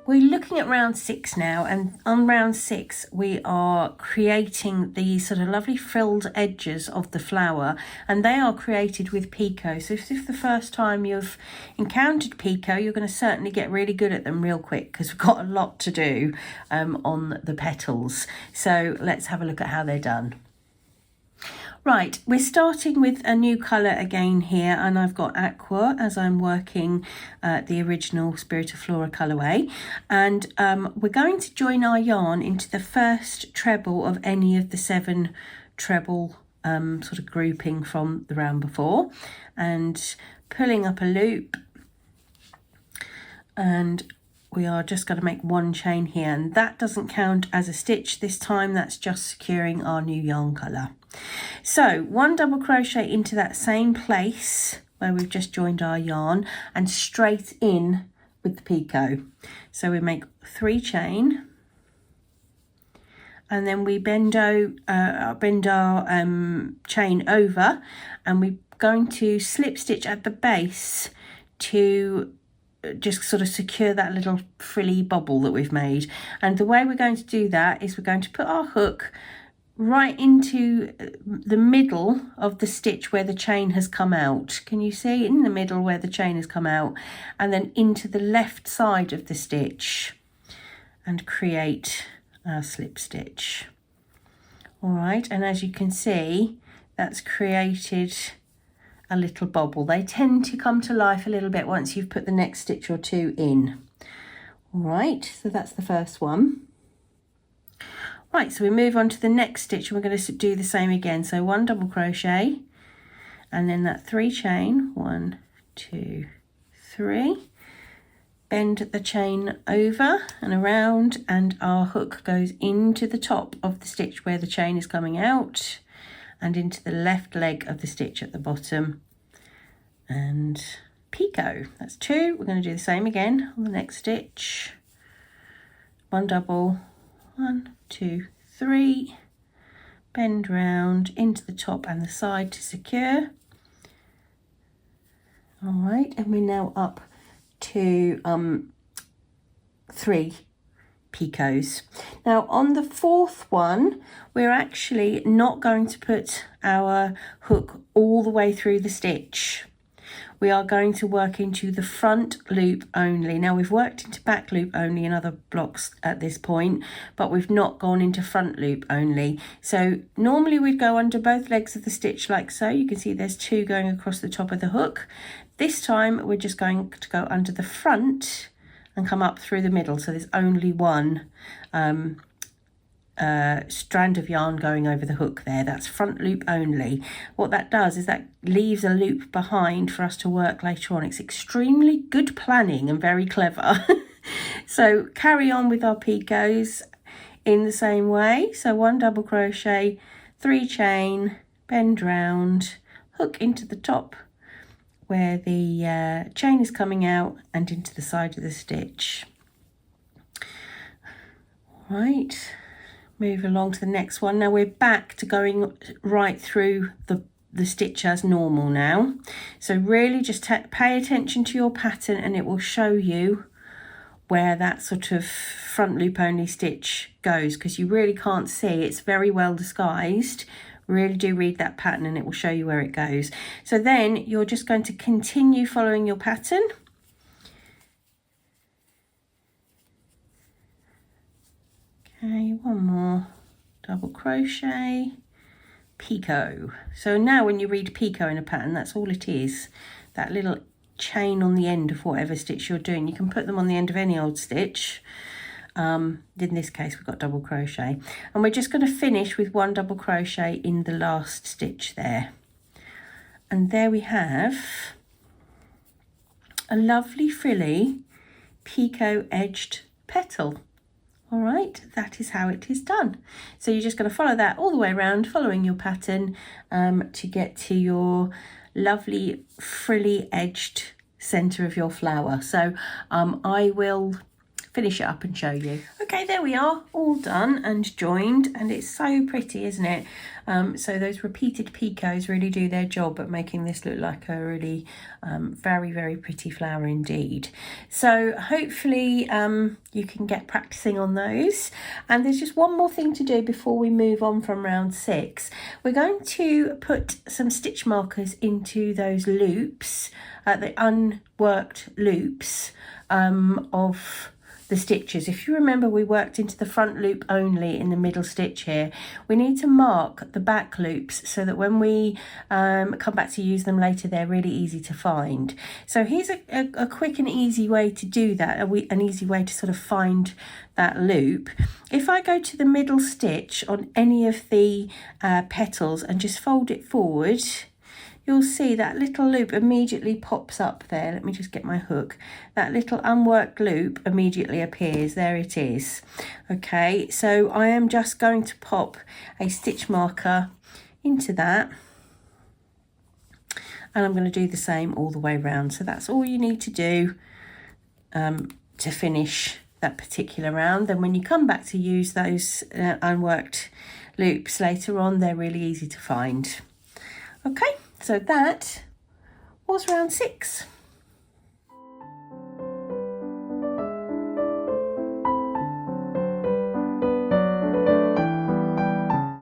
we're looking at round 6 now, and on round 6 we are creating the sort of lovely frilled edges of the flower, and they are created with picot. So if the first time you've encountered picot, you're going to certainly get really good at them real quick, because we've got a lot to do on the petals. So let's have a look at how they're done. Right, we're starting with a new colour again here, and I've got aqua as I'm working the original Spirit of Flora colourway, and we're going to join our yarn into the first treble of any of the 7 treble sort of grouping from the round before, and pulling up a loop, and we are just going to make 1 chain here, and that doesn't count as a stitch this time, that's just securing our new yarn colour. So 1 double crochet into that same place where we've just joined our yarn, and straight in with the picot. So we make 3 chain, and then we bend our chain over, and we're going to slip stitch at the base to just sort of secure that little frilly bobble that we've made. And the way we're going to do that is we're going to put our hook right into the middle of the stitch where the chain has come out. Can you see? In the middle where the chain has come out, and then into the left side of the stitch, and create our slip stitch. All right, and as you can see, that's created a little bobble. They tend to come to life a little bit once you've put the next stitch or 2 in. All right, so that's the first one. Right, so we move on to the next stitch, and we're going to do the same again. So 1 double crochet, and then that 3 chain, 1, 2, 3. Bend the chain over and around, and our hook goes into the top of the stitch where the chain is coming out, and into the left leg of the stitch at the bottom, and picot. That's 2. We're going to do the same again on the next stitch. 1 double, 1, 2, 3, bend round into the top and the side to secure. All right, and we're now up to 3 picots. Now on the 4th one, we're actually not going to put our hook all the way through the stitch. We are going to work into the front loop only. Now we've worked into back loop only in other blocks at this point, but we've not gone into front loop only. So normally we'd go under both legs of the stitch like so. You can see there's 2 going across the top of the hook. This time we're just going to go under the front and come up through the middle. So there's only 1 strand of yarn going over the hook there. That's front loop only. What that does is that leaves a loop behind for us to work later on. It's extremely good planning and very clever. So carry on with our picots in the same way. So 1 double crochet, 3 chain, bend round, hook into the top where the chain is coming out, and into the side of the stitch. Right, move along to the next one. Now we're back to going right through the stitch as normal now. So really just pay attention to your pattern, and it will show you where that sort of front loop only stitch goes, because you really can't see. It's very well disguised. Really do read that pattern, and it will show you where it goes. So then you're just going to continue following your pattern. Okay, 1 more double crochet, picot. So now when you read picot in a pattern, that's all it is. That little chain on the end of whatever stitch you're doing. You can put them on the end of any old stitch. In this case we've got double crochet, and we're just going to finish with 1 double crochet in the last stitch there, and there we have a lovely frilly picot edged petal. All right, that is how it is done. So you're just going to follow that all the way around, following your pattern, to get to your lovely frilly edged center of your flower. So I will finish it up and show you. Okay, there we are, all done and joined, and it's so pretty, isn't it? So those repeated picots really do their job at making this look like a really very, very pretty flower indeed. So hopefully you can get practicing on those. And there's just one more thing to do before we move on from round 6. We're going to put some stitch markers into those loops, the unworked loops of the stitches. If you remember, we worked into the front loop only in the middle stitch here. We need to mark the back loops so that when we come back to use them later, they're really easy to find. So here's a quick and easy way to do that, an easy way to sort of find that loop. If I go to the middle stitch on any of the petals and just fold it forward, you'll see that little loop immediately pops up there. Let me just get my hook. That little unworked loop immediately appears. There it is. Okay, so I am just going to pop a stitch marker into that. And I'm going to do the same all the way around. So that's all you need to do to finish that particular round. Then when you come back to use those unworked loops later on, they're really easy to find. Okay. So that was round 6.